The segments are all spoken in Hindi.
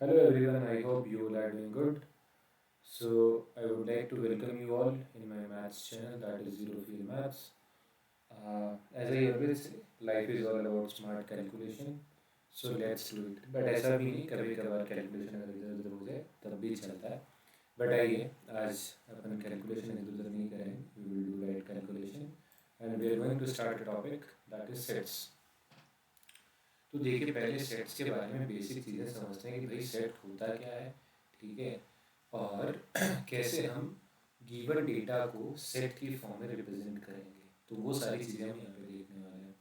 Hello everyone, I hope you all are doing good. So, I would like to welcome you all in my maths channel, that is Zero Field Maths. As I always say, life is all about smart calculation. So let's do it. But ऐसा भी नहीं, कभी कभार कैलकुलेशन अगर इधर उधर हो जाए तब भी चलता है. बट आइए आज अपन कैलकुलेशन इधर उधर नहीं करेंगे. We will do right calculation and we are going to start a topic that is sets. तो देखिए पहले सेट्स के बारे में बेसिक चीज़ें समझते हैं कि भाई सेट होता क्या है. ठीक है. और कैसे हम गिवन डेटा को सेट की फॉर्म में रिप्रेजेंट करेंगे, तो वो सारी चीज़ें हम यहाँ पे देखने वाले हैं.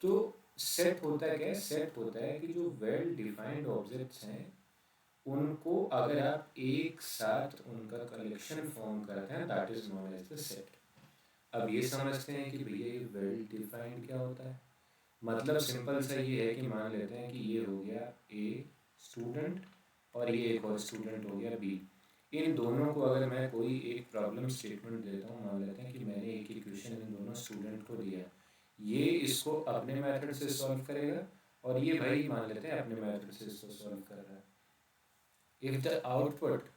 तो सेट होता है क्या? सेट होता है कि जो वेल डिफाइंड ऑब्जेक्ट्स हैं उनको अगर आप एक साथ उनका कलेक्शन फॉर्म करते हैं that is known as the set. अब ये समझते हैं कि भैया ये वेल डिफाइंड क्या होता है. मतलब सिंपल सा ये है कि मान लेते हैं कि ये हो गया ए स्टूडेंट और ये एक और स्टूडेंट हो गया बी. इन दोनों को अगर मैं कोई एक प्रॉब्लम स्टेटमेंट देता हूँ, मान लेते हैं कि मैंने एक इक्वेशन इन दोनों स्टूडेंट को दिया, ये इसको अपने मेथड से सॉल्व करेगा और ये भाई मान लेते हैं अपने मेथड से इसको सॉल्व कर रहा है. इफ द आउटपुट,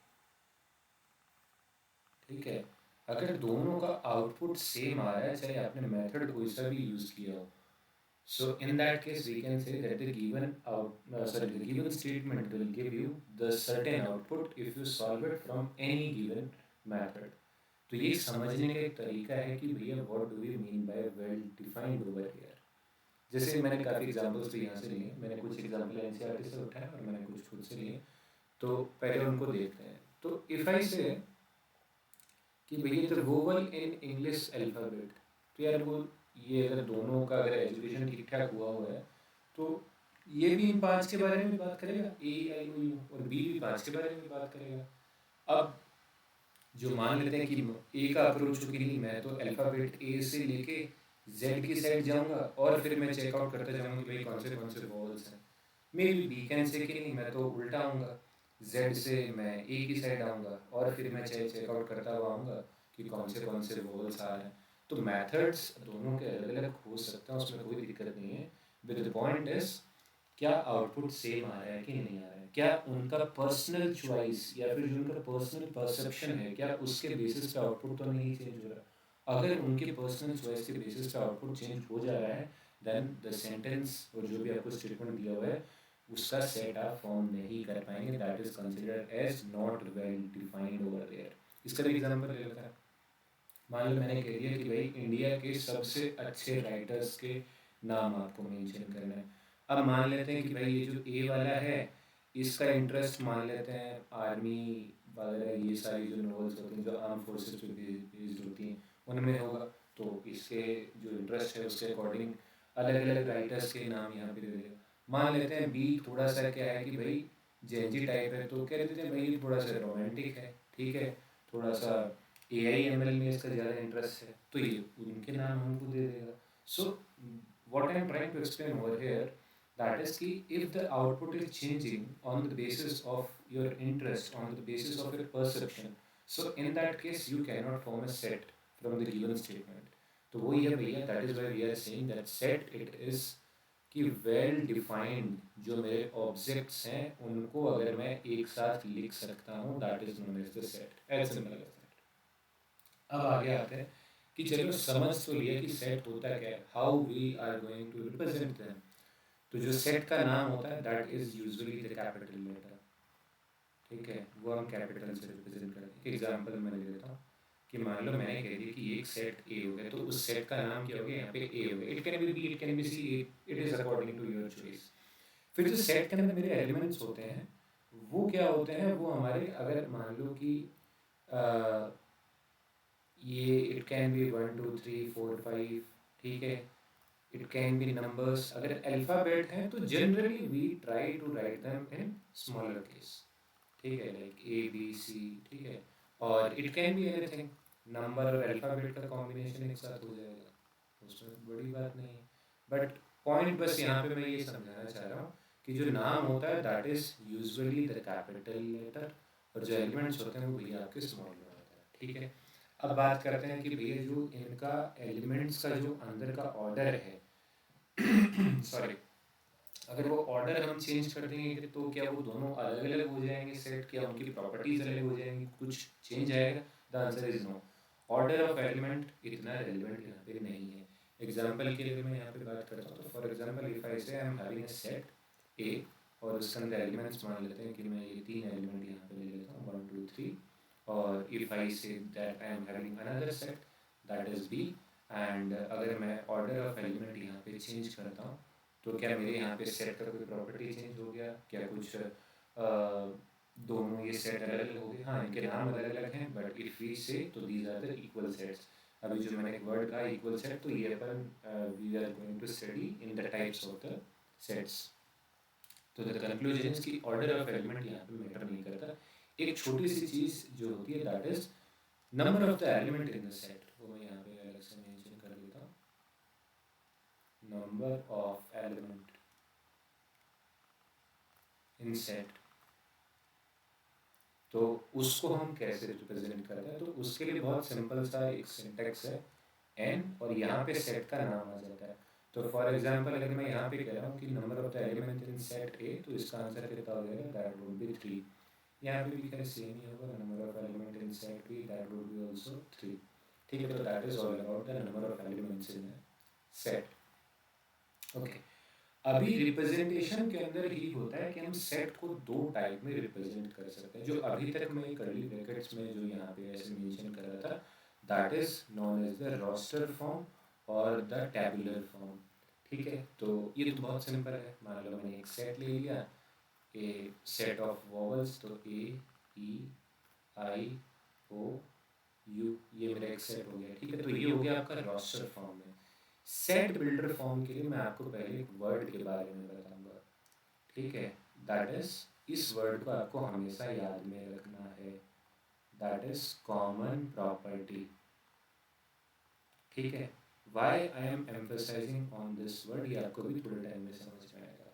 ठीक है, अगर दोनों का आउटपुट सेम आ रहा है चाहे आपने मेथड कोई सा भी यूज़ किया हो, so in that case we can say that the given statement will give you the certain output if you solve it from any given method. तो ये समझने का एक तरीका है कि भैया what do we mean by well defined over here. जैसे मैंने काफ़ी एग्जांपल्स तो यहाँ से लिए, मैंने कुछ एग्जांपल एनसीईआरटी से उठाए और मैंने कुछ खुद से लिए. तो पहले उनको देखते हैं. तो इफ़ आई से कि भैया the vowel in English alphabet, तो यार वो ये अगर दोनों का अगर एजुकेशन ठीक ठाक हुआ हुआ है तो ये भी इन पांच के बारे में बात करेगा, ए आई ओ यू, और बी भी पांच के बारे में बात करेगा. अब जो मान लेते हैं कि ए का अप्रोच हो कि नहीं, मैं तो अल्फ़ाबेट ए से लेके जेड की साइड जाऊंगा और फिर मैं चेकआउट करते जाऊंगा कि भाई कौन से वॉवल्स हैं. May be B can say कि नहीं, मैं तो उल्टा आऊँगा, जेड से मैं ए की साइड आऊँगा और फिर मैं चेकआउट करता हुआ आऊँगा कि कौन से वॉवल्स आ रहे हैं. तो मेथड्स दोनों के अलग अलग हो सकते हैं, उसमें कोई दिक्कत नहीं है. विद द पॉइंट इज क्या आउटपुट सेम आ रहा है कि नहीं आ रहा है, क्या उनका पर्सनल चॉइस या फिर जो उनका पर्सनल परसेप्शन है क्या उसके बेसिस पे आउटपुट तो नहीं चेंज हो रहा. अगर उनके पर्सनल चॉइस के बेसिस पे आउटपुट चेंज हो जा रहा है देन द सेंटेंस और जो भी आपको स्टेटमेंट दिया हुआ है उसका सेट आप फॉर्म नहीं कर पाएंगे. That is considered as not well defined over there. इसका भी एग्जांपल ले लेते हैं. मान लो मैंने कह दिया कि भाई इंडिया के सबसे अच्छे राइटर्स के नाम आपको मेंशन करना है. अब मान लेते हैं कि भाई ये जो ए वाला है इसका इंटरेस्ट मान लेते हैं आर्मी वगैरह, ये सारी जो नॉवेल्स होती हैं जो आर्म फोर्सेस पे बेस्ड होती हैं उनमें होगा. तो इसके जो इंटरेस्ट है उसके अकॉर्डिंग अलग अलग राइटर्स के नाम यहाँ पे दे देगा. मान लेते हैं बी थोड़ा सा क्या है कि भाई जेएनजी टाइप है, तो कह देते हैं भाई ये थोड़ा सा रोमांटिक है, ठीक है, थोड़ा सा ए आई एम एल में इसका ज़्यादा इंटरेस्ट है, तो ये उनके नाम हमको दे देगा. सो what I'm trying to explain over here, that is कि if the output is changing on the basis of your interest, on the basis of your perception, so in that case you cannot form a set from the given statement. तो वही है भैया, that is why we are saying that set it is कि वेल डिफाइंड जो मेरे ऑब्जेक्ट्स हैं उनको अगर मैं एक साथ लिख सकता हूँ that is known as the set. As simple as that. अब आगे आते हैं कि चलो समझ तो लिया कि सेट होता क्या है, how we are going to represent them. तो जो सेट का नाम होता है that is usually the capital letter. ठीक है, वो हम कैपिटल से रिप्रेजेंट करते हैं. एग्जांपल मैं ले लेता हूँ कि मान लो मैंने कह दिया कि एक सेट ए हो गया, तो उस सेट का नाम क्या हो गया, यहाँ पे ए हो गया. It can be B, it can be C, it is according to your choice. फिर जो सेट के अंदर मेरे एलिमेंट्स होते हैं वो क्या होते हैं, वो हमारे अगर मान लो कि ये इट कैन बी 1 2 3 4 5, ठीक है, इट कैन बी नंबर्स. अगर अल्फ़ाबेट हैं तो generally we try to write them in smaller case, ठीक है, लाइक ए बी सी, ठीक है. और it can be anything, number और अल्फ़ाबेट का कॉम्बिनेशन एक साथ हो जाएगा, उसमें बड़ी बात नहीं है. बट पॉइंट बस यहाँ पे मैं ये समझाना चाह रहा हूँ कि जो नाम होता है that is usually the capital letter और जो एलिमेंट्स होते हैं वो भैया आपके स्मॉल में होता है. ठीक है. अब बात करते हैं कि भैया जो इनका एलिमेंट्स का जो अंदर का ऑर्डर है सॉरी अगर वो ऑर्डर हम चेंज कर देंगे तो क्या वो दोनों अलग अलग हो जाएंगे सेट, क्या उनकी प्रॉपर्टीज अलग हो जाएंगी, कुछ चेंज आएगा? The answer is no. Order of element इतना रेलिवेंट यहाँ पे नहीं है। एग्जाम्पल के लिए मैं यहाँ पे बात करता हूँ, तो फॉर एग्जाम्पल इफ आई से आई एम हैविंग अ सेट ए, और उसके अंदर एलिमेंट्स मान लेते हैं कि मैं ये 3 एलिमेंट यहाँ पे ले लेता हूँ 1 2 3, और if I say that I am having another set that is B, and अगर मैं ऑर्डर ऑफ एलिमेंट यहाँ पे चेंज करता हूँ तो क्या मेरे यहाँ पे सेट का कोई प्रॉपर्टी चेंज हो गया? क्या कुछ दोनों ये सेट अलग अलग हो गए? हाँ, इनके नाम अलग अलग हैं, बट इफ वी से तो these are the equal sets. अभी जो मैंने एक वर्ड कहा इक्वल सेट, तो ये अपन we are going to study in the types of the sets. तो द कंक्लूजन इज कि ऑर्डर ऑफ एलिमेंट यहाँ पे मैटर नहीं करता। एक छोटी सी चीज़ जो होती है that is number of the element in the set, वो मैं यहाँ पे अलग से मेंशन कर देता हूँ, number of element in set. तो उसको हम कैसे रिप्रेजेंट करते हैं? तो उसके लिए बहुत सिंपल सा एक सिंटेक्स है, एन, और यहाँ पे सेट का नाम आ जाता है। तो फॉर एग्जांपल अगर मैं यहाँ पे कह रहा हूँ कि number of the element in set A, तो इसका आंसर कितना हो जाएगा? That would be 3। यहाँ पे भी क्या सेम ही होगा, number of element in set B that would be also 3। ठीक है, तो that is all about the number of elements in set. Okay, अभी रिप्रेजेंटेशन के अंदर ही होता है कि हम सेट को दो टाइप में रिप्रेजेंट कर सकते हैं। जो अभी तक मैं कर्ली ब्रैकेट्स में जो यहाँ पे ऐसे मेंशन कर रहा था, that is known as the roster form और द टैबुलर फॉर्म। ठीक है, तो ये तो बहुत सिंपल है। मान लो मैंने एक सेट ले लिया, ए सेट ऑफ वॉवल्स, तो ए ई आई ओ यू, ये मेरा एक सेट हो गया। ठीक है, तो ये हो गया आपका रोस्टर फॉर्म में। सेट बिल्डर फॉर्म के लिए मैं आपको पहले एक वर्ड के बारे में बताऊंगा। ठीक है, दैट इज, इस वर्ड को आपको हमेशा याद में रखना है, दैट इज कॉमन प्रॉपर्टी। ठीक है, why I am emphasising on this word, ये आपको भी थोड़े टाइम में समझ में आएगा।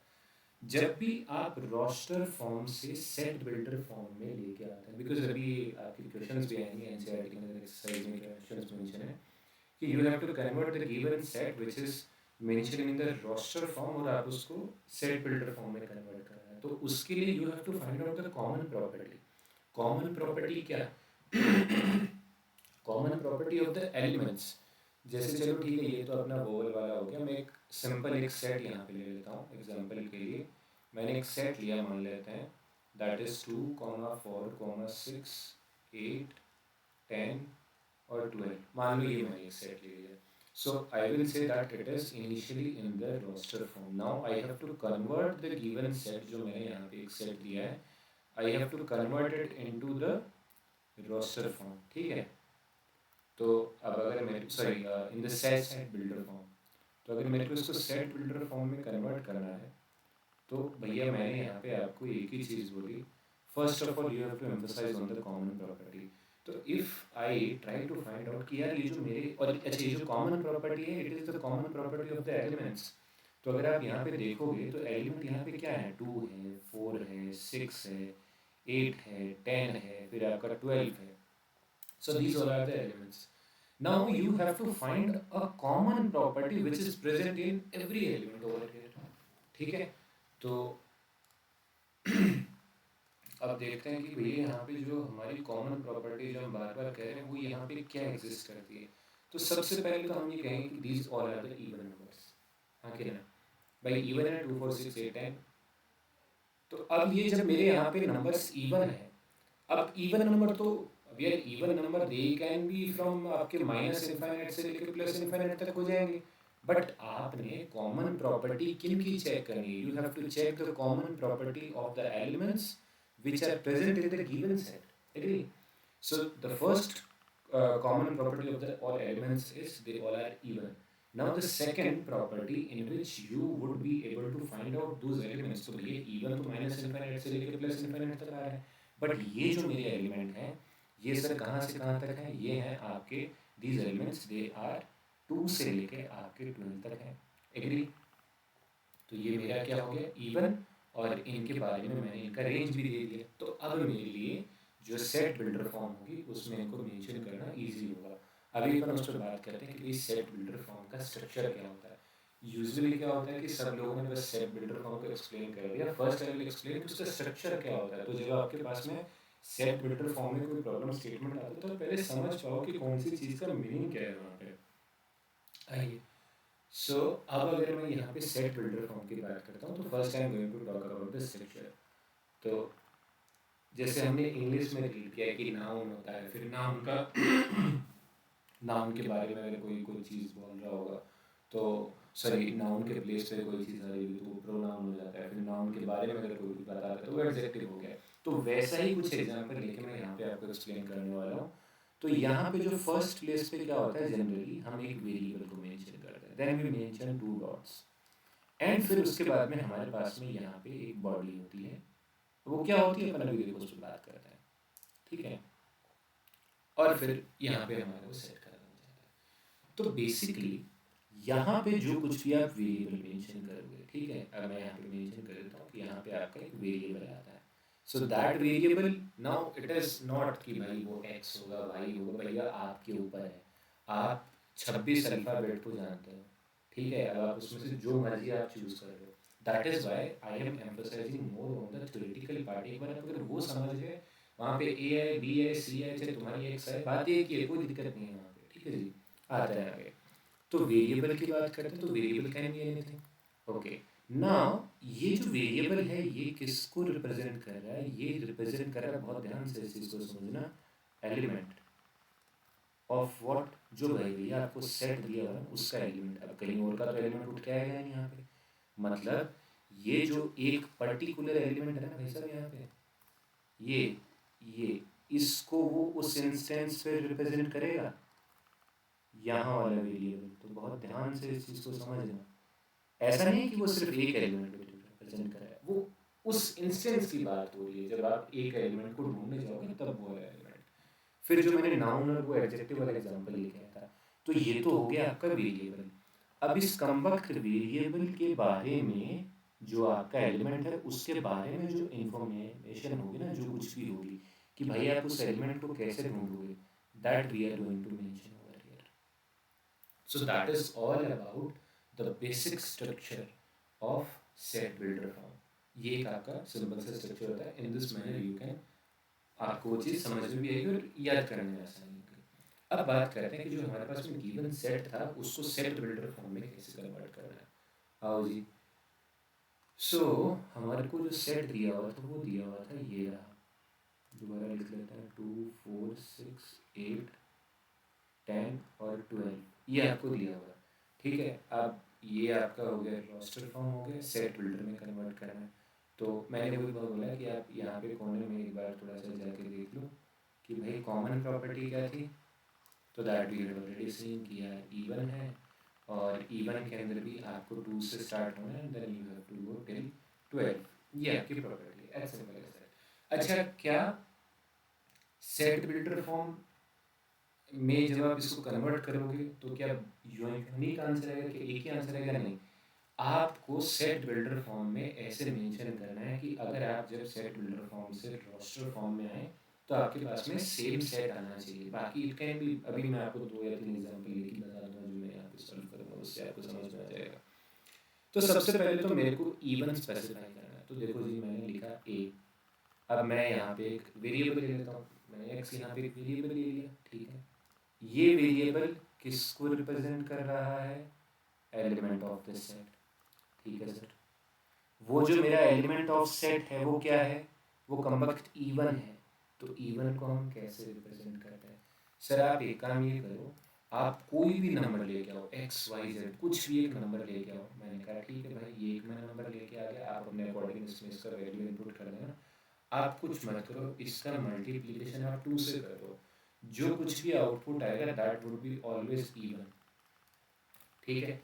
जब भी आप रोस्टर फॉर्म से सेट बिल्डर फॉर्म में लेके आते हैं, बिकॉज अभी आपके क्वेश्चंस भी आएंगे एनसीईआरटी के अंदर, एक्सरसाइज में क्वेश्चंस मेंशन है कि you have to convert the given set which is mention in the roster form, और आप उसको सेट बिल्डर फॉर्म में कन्वर्ट करना है। तो उसके लिए you have to find out the common property. Common property क्या? Common property of the elements. जैसे चलो ठीक है, ये तो अपना वोवल वाला हो गया। मैं एक सिंपल एक सेट यहाँ पे ले लेता हूँ एग्जाम्पल के लिए। मैंने एक सेट लिया, मान लेते हैं दैट इज 2, 4, 6, 8, 10 और 12। मान लो ये मैंने एक सेट ले लिया। So I will say that it is initially in the roster form. Now I have to convert the given set, जो मैंने यहाँ पे एक सेट दिया है, I have to convert it into the roster form। ठीक है, तो अब अगर मेरे sorry in the set builder form, तो अगर मेरे को इसको सेट बिल्डर फॉर्म में कन्वर्ट करना है, तो भैया मैंने यहाँ पे आपको एक ही चीज़ बोली, first of all you have to emphasise on the common property. तो if I try to find out कि यार ये जो मेरे, और अच्छा ये जो कॉमन प्रॉपर्टी है it is the common property of the elements. तो अगर आप यहाँ पे देखोगे तो एलिमेंट यहाँ पे क्या है, 2 है, 4 है, 6 है, 8 है, 10 है, फिर आपका 12 है। So these all are the elements. Now you have to find a common property which is present in every element over here। ठीक है, तो अब देखते हैं कि भैया यहाँ पे जो हमारी कॉमन प्रॉपर्टी जो हम बार बार कह रहे हैं वो यहाँ पे क्या एग्जिस्ट करती है। तो सबसे पहले तो हम ये कहेंगे कि these all are the even numbers. हाँ कि ना भाई, इवन है 2 4 6 8 10। तो अब ये जब मेरे यहाँ पे नंबर्स इवन है, अब इवन नंबर तो अब यार even number they can be from आपके माइनस इनफाइनाइट से लेकर प्लस इनफाइनाइट तक हो जाएंगे। बट आपने कॉमन प्रॉपर्टी किन की चेक करनी है? You have to check the common property of the elements which are present in the given set. Agree? So the first common property of the all elements is they all are even. Now the second property in which you would be able to find out those elements, तो ये even तो माइनस इनफाइनाइट से लेकर प्लस इनफाइनाइट तक आ रहा है, बट ये जो मेरे एलिमेंट हैं ये सर कहाँ से कहाँ तक हैं? ये हैं आपके these elements they are 2 से लेके आपके 12 तक हैं। एग्री? तो ये मेरा क्या हो गया, इवन, और इनके बारे में मैंने इनका रेंज भी दे दिया। तो अब मेरे लिए जो सेट बिल्डर फॉर्म होगी उसमें इनको मेंशन करना इजी होगा। अभी अपन उस पर बात करते हैं कि सेट बिल्डर फॉर्म का स्ट्रक्चर क्या होता है। यूजुअली क्या होता है कि सब लोगों ने बस सेट बिल्डर फॉर्म को एक्सप्लेन कर दिया, फर्स्ट आई विल एक्सप्लेन कि उसका स्ट्रक्चर क्या होता है। तो जब आपके पास में सेट बिल्डर फॉर्म में कोई प्रॉब्लम स्टेटमेंट आता है तो पहले समझ पाओ कि कौन सी चीज़ का मीनिंग क्या है वहाँ पे। आइए, सो अब अगर मैं यहाँ पे सेट बिल्डर फॉर्म की बात करता हूँ तो first I am going to talk about the structure. तो जैसे हमने इंग्लिश में रीड किया कि नाउन होता है, फिर नाउन का नाउन के बारे में अगर कोई कोई चीज़ बोल रहा होगा तो सॉरी नाउन के प्लेस पे कोई चीज़ आ रही होगी तो वो प्रोनाउन हो जाता है, फिर नाउन के बारे में अगर कोई कुछ बताता है तो वो एडजेक्टिव हो गया। तो वैसा ही कुछ एग्जांपल लेके मैं यहाँ पे आपको एक्सप्लेन करने वाला हूँ। तो यहाँ पे जो फर्स्ट प्लेस पे क्या होता है, जनरली हम एक वेरिएबल को मेंशन करते हैं, then we mention two dots, and फिर उसके बाद में हमारे पास में यहाँ पे एक बॉडी होती है। वो क्या होती है अपन अभी देखो उस पर बात करते हैं, ठीक है। और फिर यहाँ पे हमारे को सेट करना हो जाता है। तो बेसिकली यहाँ पे जो कुछ भी आप वेरिएबल मेंशन करोगे, ठीक है, अब मैं यहाँ पे मेंशन कर देता हूँ कि यहाँ पे आपका एक वेरिएबल आता है। So that variable now it is not कि भाई वो एक्स होगा वाई होगा, भैया आपके ऊपर है। आप 26 अल्फ़ाबेट को जानते हो, ठीक है, अब आप उसमें से जो मर्जी आप चूज़ कर रहे हो। That is why I am emphasising more on the theoretical part. एक बार आप अगर वो समझ गए, वहाँ पे ए है, बी है, सी है, चाहे तुम्हारी एक्स है, बात एक ही है, कोई दिक्कत नहीं है वहाँ पे, ठीक है जी। आता है आगे। तो वेरिएबल की बात करते हैं तो variable can be anything. Okay, now ये जो वेरिएबल है ये किसको रिप्रेजेंट कर रहा है, ये रिप्रेजेंट कर रहा है, बहुत ध्यान से इस चीज़ को समझना, एलिमेंट ऑफ व्हाट, जो भाई भैया आपको सेट दिया हुआ है उसका एलिमेंट। अब कहीं और का तो एलिमेंट उठ के आएगा नहीं यहाँ पे, मतलब ये जो एक पर्टिकुलर एलिमेंट है ना भाई साहब यहाँ पे, ये ये इसको वो उस इंस्टेंस पे रिप्रेजेंट करेगा, यहाँ वाला वेरिएबल। तो बहुत ध्यान से इस चीज़ को समझना, ऐसा नहीं कि वो सिर्फ एक एलिमेंट को रिप्रेजेंट कर रहा है, वो उस इंस्टेंस की बात हो रही है जब आप एक एलिमेंट को ढूंढने जाओगे तब वो वाला एलिमेंट। फिर जो मैंने नाउन और वो एडजेक्टिव वाला एग्जांपल लेके आया था, तो ये तो हो गया आपका वेरिएबल। अब इस कमबख्त वेरिएबल के बारे में, जो आपका एलिमेंट है उसके बारे में जो इंफॉर्मेशन होगी ना, जो कुछ भी होगी कि भाई आप उस एलिमेंट को कैसे ढूंढोगे, that we are going to mention over here. So that is all about the basic structure of set builder form. ये एक आपका सिंपल सा स्ट्रक्चर होता है। In this manner you can, आपको वो चीज़ समझ में भी आएगी और याद करने में आसानी होगी। अब बात करते हैं कि जो हमारे पास में गिवन सेट था उसको सेट बिल्डर फॉर्म में कैसे कन्वर्ट करना है। आओ जी। सो हमारे को जो सेट दिया हुआ था वो दिया हुआ था ये रहा, दोबारा लिख लेते हैं, 2 4 6 8 10 और 12, ये आपको दिया हुआ है, ठीक है। अब ये आपका हो गया रोस्टर फॉर्म, हो गया सेट बिल्डर में कन्वर्ट करना है। तो मैंने वही बात बोला कि आप यहाँ पे कोने में एक बार थोड़ा सा जाके देख लो कि भाई कॉमन प्रॉपर्टी क्या थी। तो that we had already seen कि यार इवन है, और इवन के अंदर भी आपको 2 से स्टार्ट होना है, then you have to go till 12। ये आपकी प्रॉपर्टी है, एज सिंपल एज दैट। अच्छा, क्या सेट बिल्डर फॉर्म में जब आप इसको कन्वर्ट करोगे तो क्या यूनिक आंसर आएगा कि एक ही आंसर आएगा? नहीं, आपको सेट बिल्डर फॉर्म में ऐसे मेंशन करना है कि अगर आप जब सेट बिल्डर फॉर्म से रोस्टर फॉर्म में आए तो आपके पास में सेम सेट आना चाहिए। बाकी इट कैन भी, अभी मैं आपको 2 या 3 एग्जांपल लेके बता दूंगा जो मैं यहाँ पे सॉल्व करूँगा, उससे आपको समझ में आ जाएगा। तो सबसे पहले तो मेरे को इवन स्पेसिफाई करना है। तो देखो जी, मैंने लिखा ए, अब मैं यहाँ पे एक वेरिएबल ले लेता हूँ, मैंने एक्स यहाँ पे एक वेरिएबल ले लिया, ठीक है। ये वेरिएबल किसको रिप्रेजेंट कर रहा है? एलिमेंट ऑफ द सेट, ठीक है सर। वो जो मेरा एलिमेंट ऑफ सेट है वो क्या है? वो कमबख्त इवन है। तो इवन को हम कैसे रिप्रेजेंट करते हैं? सर आप एक काम ये करो, आप कोई भी नंबर लेके आओ, एक्स वाई जेड कुछ भी एक नंबर लेके आओ। मैंने कहा ठीक है भाई, ये एक मैं नंबर लेके आ गया, आप अपने अकॉर्डिंग इसमें इसका वैल्यू इनपुट कर देना। आप कुछ मत करो, इसका मल्टीप्लिकेशन आप 2 से कर दो, जो कुछ भी आउटपुट आएगा that would be always even, ठीक है।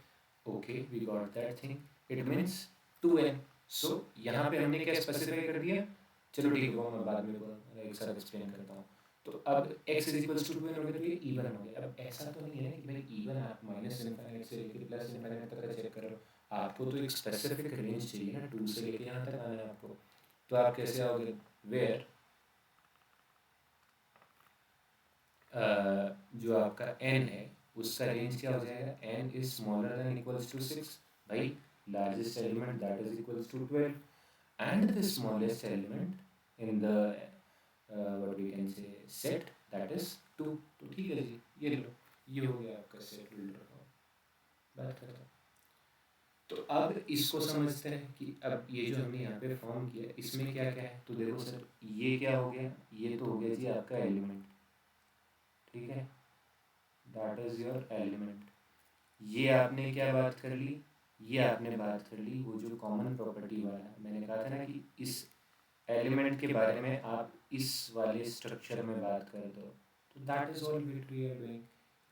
Okay, we got that thing, it means 2n। So यहाँ पे हमने क्या स्पेसिफाई कर दिया? चलो ठीक है, वो मैं बाद में एक साथ एक्सप्लेन करता हूँ। तो अब x is equals to 2n हो गया, तो ये इवन हो गया। अब ऐसा तो नहीं है कि भाई इवन आप माइनस इनफाइनाइट से लेकर प्लस इनफाइनाइट तक का चेक करो, आपको तो एक स्पेसिफिक रेंज चाहिए ना, 2 से लेकर यहाँ तक आना है आपको। तो आप कैसे आओगे? वेयर जो आपका n है उसका रेंज क्या हो जाएगा? n is smaller than equals to 6, भाई largest element that is equals to 12 and the smallest element in the what we can say set that is 2। तो ठीक है जी, ये लो, ये हो गया आपका सेट बिल्डर फॉर्म। बात करता हूँ। तो अब इसको समझते हैं कि अब ये जो हमने यहाँ पे फॉर्म किया इसमें क्या क्या है। तो देखो सर, ये क्या हो गया, ये तो हो गया जी आपका एलिमेंट, ठीक है, दैट इज योर एलिमेंट। ये आपने क्या बात कर ली, ये आपने बात कर ली वो जो कॉमन प्रॉपर्टी वाला, मैंने कहा था ना कि इस एलिमेंट के बारे में आप इस वाले स्ट्रक्चर में बात कर दो। तो that is all we are doing.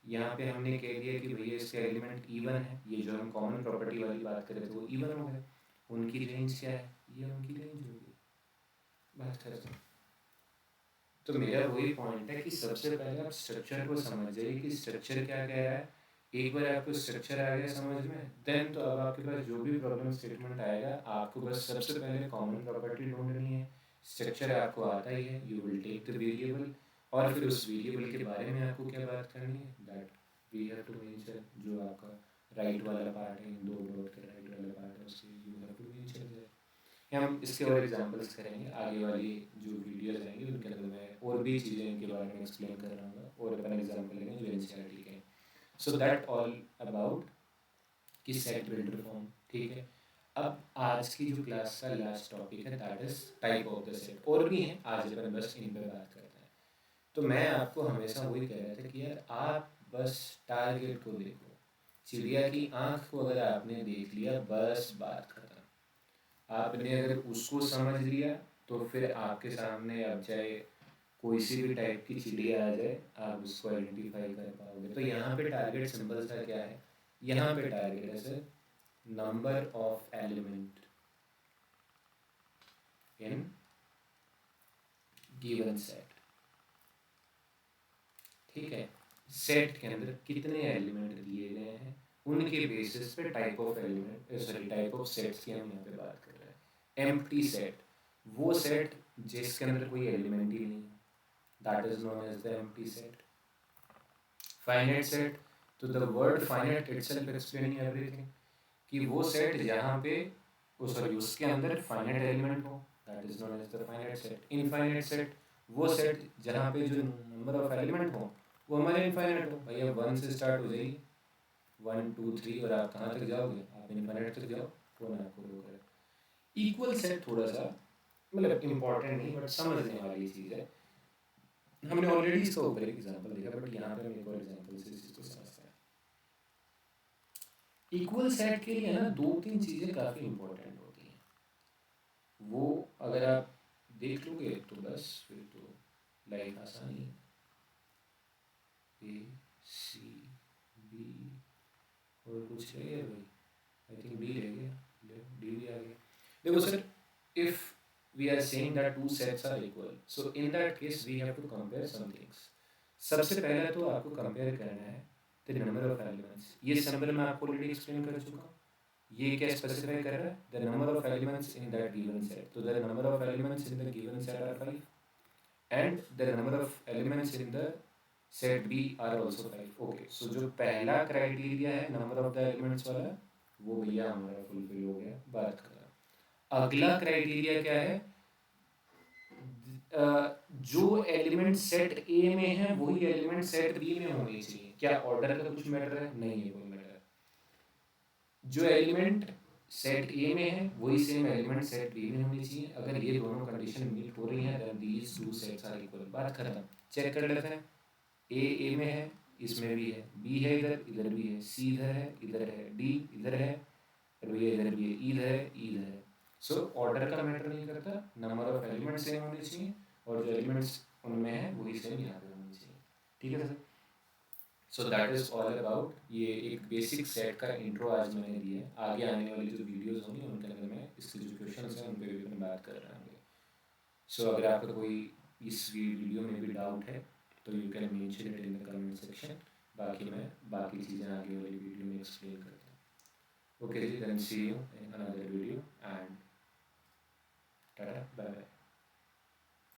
यहाँ पे हमने कह दिया कि भैया इसका एलिमेंट इवन है, ये जो हम कॉमन प्रॉपर्टी वाली बात कर रहे थे वो इवन हो गए। उनकी रेंज क्या है, ये उनकी रेंज होगी। बात करते हैं। तो मेरा वही पॉइंट है कि सबसे पहले आप स्ट्रक्चर को समझ जाइए कि स्ट्रक्चर क्या कह रहा है। एक बार आपको स्ट्रक्चर आ गया समझ में, देन तो अब आपके पास जो भी प्रॉब्लम स्टेटमेंट आएगा आपको बस सबसे पहले कॉमन प्रॉपर्टी ढूंढनी है। स्ट्रक्चर आपको आता ही है, you will take the variable, और फिर उस वेरिएबल के बारे में आपको क्या बात करनी है, that we have to mention जो आपका राइट वाला पार्ट है, दो डॉट के राइट वाला पार्ट है उसके you have to mention that. हम इसके और एग्जांपल्स करेंगे आगे वाली जो वीडियोस आएंगी उनके अंदर मैं और भी चीज़ें इनके बारे में एक्सप्लेन कर रहा हूँ और अपन एग्जांपल लेंगे जो एनसीईआरटी के हैं। सो दैट ऑल अबाउट कि सेट बिल्डर फॉर्म, ठीक है। अब आज की जो क्लास का लास्ट टॉपिक है that is type of the set, और भी हैं आज अपन बस इन पे बात करते हैं। तो मैं आपको हमेशा वही कह रहा था कि यार आप बस टारगेट को देखो, चिड़िया की आंख को अगर आपने देख लिया बस बात खत्म। आपने अगर उसको समझ लिया तो फिर आपके सामने अब चाहे कोई सी भी टाइप की चिड़िया आ जाए आप उसको आइडेंटिफाई कर पाओगे। तो यहाँ पे टारगेट सिंबल का क्या है, यहाँ पे टारगेट है sir number of element in given set, ठीक है। सेट के अंदर कितने एलिमेंट दिए गए हैं उनके बेसिस पे type of element, sorry type of sets की हम यहाँ पे बात कर रहे हैं। एम्प्टी सेट वो सेट जिसके अंदर कोई एलिमेंट ही नहीं, that is known as the empty set. Finite set, तो the word finite itself explaining everything, कि वो सेट जहाँ पे सॉरी उसके अंदर फाइनाइट एलिमेंट हो that is known as the finite set. Infinite set वो सेट जहाँ पे जो नंबर ऑफ एलिमेंट हो वो हमारे इनफाइनाइट हो। भैया 1 से स्टार्ट हो जाएगी, 1 2 3 और आप कहाँ तक जाओगे, आप इनफाइनाइट तक जाओ, कौन आपको रोक। इक्वल सेट थोड़ा सा मतलब इम्पोर्टेंट नहीं बट समझने वाली चीज़ है। हमने ऑलरेडी इसका ऊपर एक एग्जांपल देखा बट यहाँ पे हम एक और एग्जांपल से इस चीज़ को समझते हैं। इक्वल सेट के लिए ना दो तीन चीज़ें काफ़ी इम्पोर्टेंट होती हैं, वो अगर आप देख लोगे तो बस फिर तो लाइफ आसानी है। ए सी बी और कुछ रह गया भाई, आई थिंक डी रह गया, डी भी आ गया। देखो sir, if we are saying that two sets are equal, so in that case we have to compare some things। सबसे पहले तो आपको कंपेयर करना है द नंबर ऑफ एलिमेंट्स। ये सिंबल मैं आपको ऑलरेडी एक्सप्लेन कर चुका हूँ। ये क्या स्पेसिफाई कर रहा है, the number of elements in that given set. तो the number of elements in the given set are 5 and the number of elements in the set B are also 5। Okay, so जो पहला क्राइटेरिया है नंबर ऑफ द एलिमेंट्स वाला वो भैया हमारा फुलफिल हो गया। बात करा अगला क्राइटेरिया क्या है, जो एलिमेंट सेट ए में है वही एलिमेंट सेट बी में होने चाहिए। क्या ऑर्डर का कुछ मैटर है, नहीं है कोई मैटर। जो एलिमेंट सेट ए में है वही सेम एलिमेंट सेट बी में होनी चाहिए। अगर ये दोनों कंडीशन मीट हो रही हैं then these two sets are equal. बात खत्म। चेक कर लेते हैं, ए में है, इसमें भी है, बी है इधर, इधर भी है, सी इधर है, डी इधर है, और भैया इधर भी है, इधर है, इधर है। सो ऑर्डर का मैटर नहीं करता, नंबर ऑफ एलिमेंट सेम होने चाहिए और जो एलिमेंट्स उनमें है वही सेम यहाँ पे होनी चाहिए। ठीक है sir. So that is all about, ये एक बेसिक सेट का इंट्रो आज मैंने दिया है। आगे आने वाली जो वीडियोस होंगी उनके अंदर मैं इसके जो क्वेश्चंस हैं उन पर भी अपन बात कर रहे होंगे। सो अगर आपका कोई इस वीडियो में भी डाउट है तो you can mention it in the comment section. बाकी मैं बाकी चीज़ें आगे वाली वीडियो में एक्सप्लेन करता हूँ। ओके जी, then see you in another video and tata bye bye.